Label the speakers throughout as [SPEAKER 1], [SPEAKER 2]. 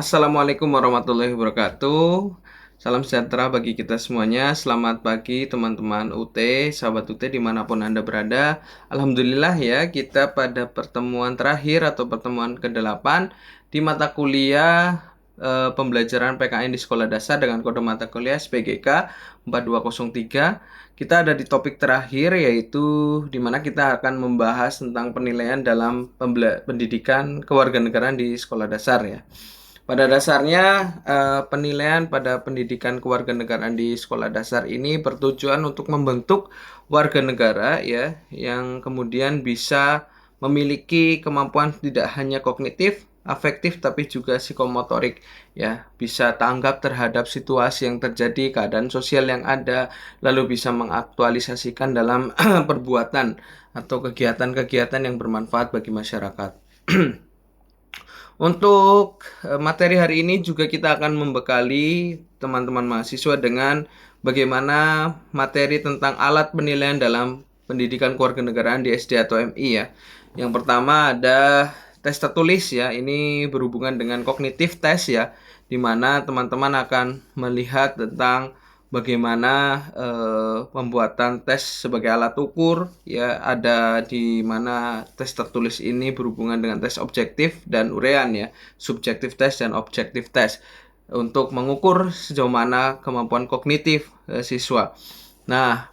[SPEAKER 1] Assalamualaikum warahmatullahi wabarakatuh. Salam sejahtera bagi kita semuanya. Selamat pagi teman-teman UT, sahabat UT dimanapun Anda berada. Alhamdulillah ya, kita pada pertemuan terakhir atau pertemuan ke-8 di mata kuliah pembelajaran PKN di sekolah dasar dengan kode mata kuliah SPGK 4203. Kita ada di topik terakhir, yaitu di mana kita akan membahas tentang penilaian dalam pendidikan kewarganegaraan di sekolah dasar ya. Pada dasarnya, penilaian pada pendidikan kewarganegaraan di sekolah dasar ini bertujuan untuk membentuk warga negara ya, yang kemudian bisa memiliki kemampuan tidak hanya kognitif, afektif, tapi juga psikomotorik ya, bisa tanggap terhadap situasi yang terjadi, keadaan sosial yang ada, lalu bisa mengaktualisasikan dalam perbuatan atau kegiatan-kegiatan yang bermanfaat bagi masyarakat. Untuk materi hari ini juga kita akan membekali teman-teman mahasiswa dengan bagaimana materi tentang alat penilaian dalam pendidikan kewarganegaraan di SD atau MI ya. Yang pertama ada tes tertulis ya. Ini berhubungan dengan kognitif tes ya, di mana teman-teman akan melihat tentang bagaimana pembuatan tes sebagai alat ukur ya, ada di mana tes tertulis ini berhubungan dengan tes objektif dan urean ya, subjektif tes dan objektif tes untuk mengukur sejauh mana kemampuan kognitif siswa. Nah,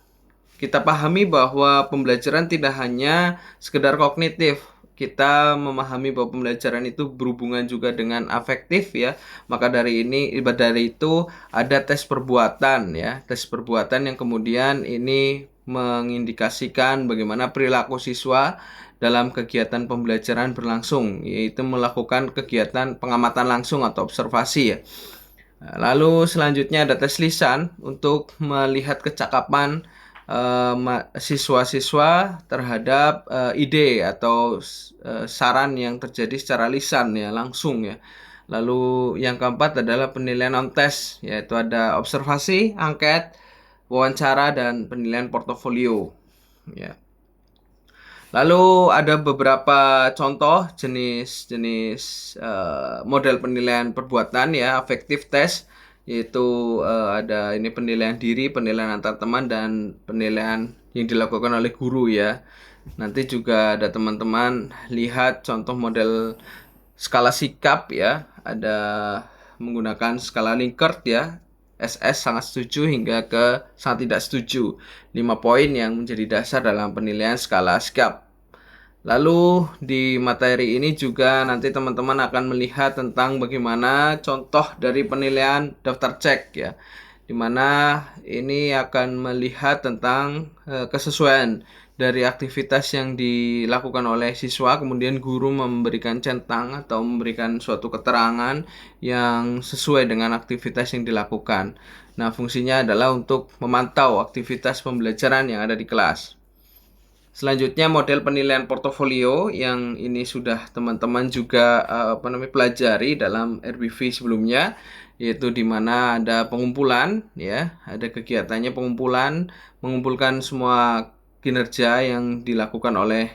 [SPEAKER 1] kita pahami bahwa pembelajaran tidak hanya sekedar kognitif. Kita memahami bahwa pembelajaran itu berhubungan juga dengan afektif ya. Maka dari itu ada tes perbuatan ya. Tes perbuatan yang kemudian ini mengindikasikan bagaimana perilaku siswa dalam kegiatan pembelajaran berlangsung, yaitu melakukan kegiatan pengamatan langsung atau observasi ya. Lalu selanjutnya ada tes lisan untuk melihat kecakapan siswa-siswa terhadap ide atau saran yang terjadi secara lisan ya, langsung ya. Lalu yang keempat adalah penilaian on test, yaitu ada observasi, angket, wawancara, dan penilaian portofolio ya. Lalu ada beberapa contoh jenis-jenis model penilaian perbuatan ya, affective test, yaitu ada ini penilaian diri, penilaian antar teman, dan penilaian yang dilakukan oleh guru ya. Nanti juga ada teman-teman lihat contoh model skala sikap ya, ada menggunakan skala Likert ya, SS sangat setuju hingga ke sangat tidak setuju. 5 poin yang menjadi dasar dalam penilaian skala sikap. Lalu di materi ini juga nanti teman-teman akan melihat tentang bagaimana contoh dari penilaian daftar cek ya, dimana ini akan melihat tentang kesesuaian dari aktivitas yang dilakukan oleh siswa, kemudian guru memberikan centang atau memberikan suatu keterangan yang sesuai dengan aktivitas yang dilakukan. Nah, fungsinya adalah untuk memantau aktivitas pembelajaran yang ada di kelas. Selanjutnya model penilaian portofolio yang ini sudah teman-teman juga pelajari dalam RBV sebelumnya, yaitu di mana ada pengumpulan ya, ada kegiatannya pengumpulan, mengumpulkan semua kinerja yang dilakukan oleh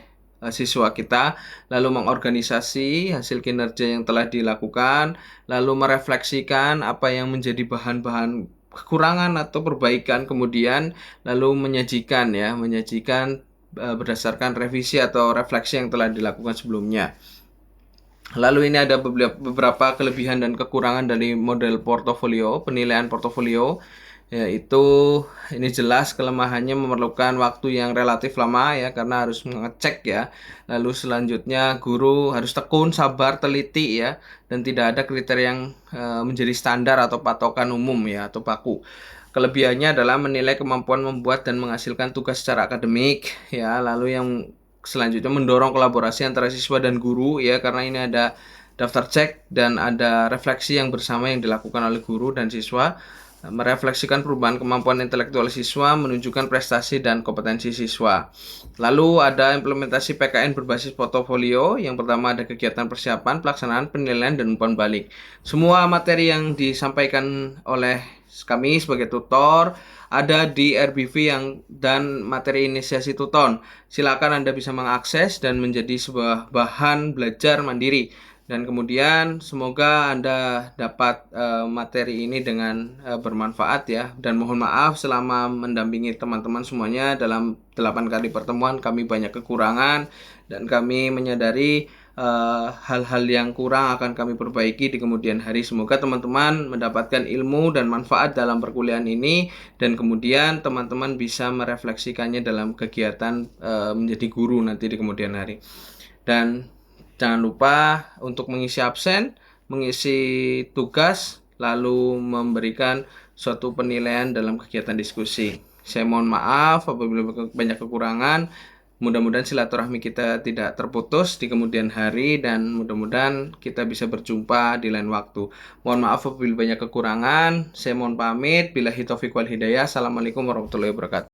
[SPEAKER 1] siswa kita, lalu mengorganisasi hasil kinerja yang telah dilakukan, lalu merefleksikan apa yang menjadi bahan-bahan kekurangan atau perbaikan, kemudian lalu menyajikan berdasarkan revisi atau refleksi yang telah dilakukan sebelumnya. Lalu ini ada beberapa kelebihan dan kekurangan dari model portofolio, penilaian portofolio, yaitu ini jelas kelemahannya memerlukan waktu yang relatif lama ya, karena harus mengecek ya. Lalu selanjutnya guru harus tekun, sabar, teliti ya, dan tidak ada kriteria yang menjadi standar atau patokan umum ya, atau baku. Kelebihannya adalah menilai kemampuan membuat dan menghasilkan tugas secara akademik ya. Lalu yang selanjutnya mendorong kolaborasi antara siswa dan guru ya, karena ini ada daftar cek dan ada refleksi yang bersama yang dilakukan oleh guru dan siswa, merefleksikan perubahan kemampuan intelektual siswa, menunjukkan prestasi dan kompetensi siswa. Lalu ada implementasi PKN berbasis portofolio. Yang pertama ada kegiatan persiapan, pelaksanaan, penilaian, dan umpan balik. Semua materi yang disampaikan oleh kami sebagai tutor ada di RBV dan materi inisiasi tuton. Silakan Anda bisa mengakses dan menjadi sebuah bahan belajar mandiri Dan kemudian semoga Anda dapat materi ini dengan bermanfaat ya. Dan mohon maaf selama mendampingi teman-teman semuanya dalam 8 kali pertemuan kami banyak kekurangan dan kami menyadari hal-hal yang kurang akan kami perbaiki di kemudian hari. Semoga teman-teman mendapatkan ilmu dan manfaat dalam perkuliahan ini dan kemudian teman-teman bisa merefleksikannya dalam kegiatan menjadi guru nanti di kemudian hari. Dan jangan lupa untuk mengisi absen, mengisi tugas, lalu memberikan suatu penilaian dalam kegiatan diskusi. Saya mohon maaf apabila banyak kekurangan. Mudah-mudahan silaturahmi kita tidak terputus di kemudian hari dan mudah-mudahan kita bisa berjumpa di lain waktu. Mohon maaf apabila banyak kekurangan. Saya mohon pamit. Billahi taufiq wal hidayah. Assalamualaikum warahmatullahi wabarakatuh.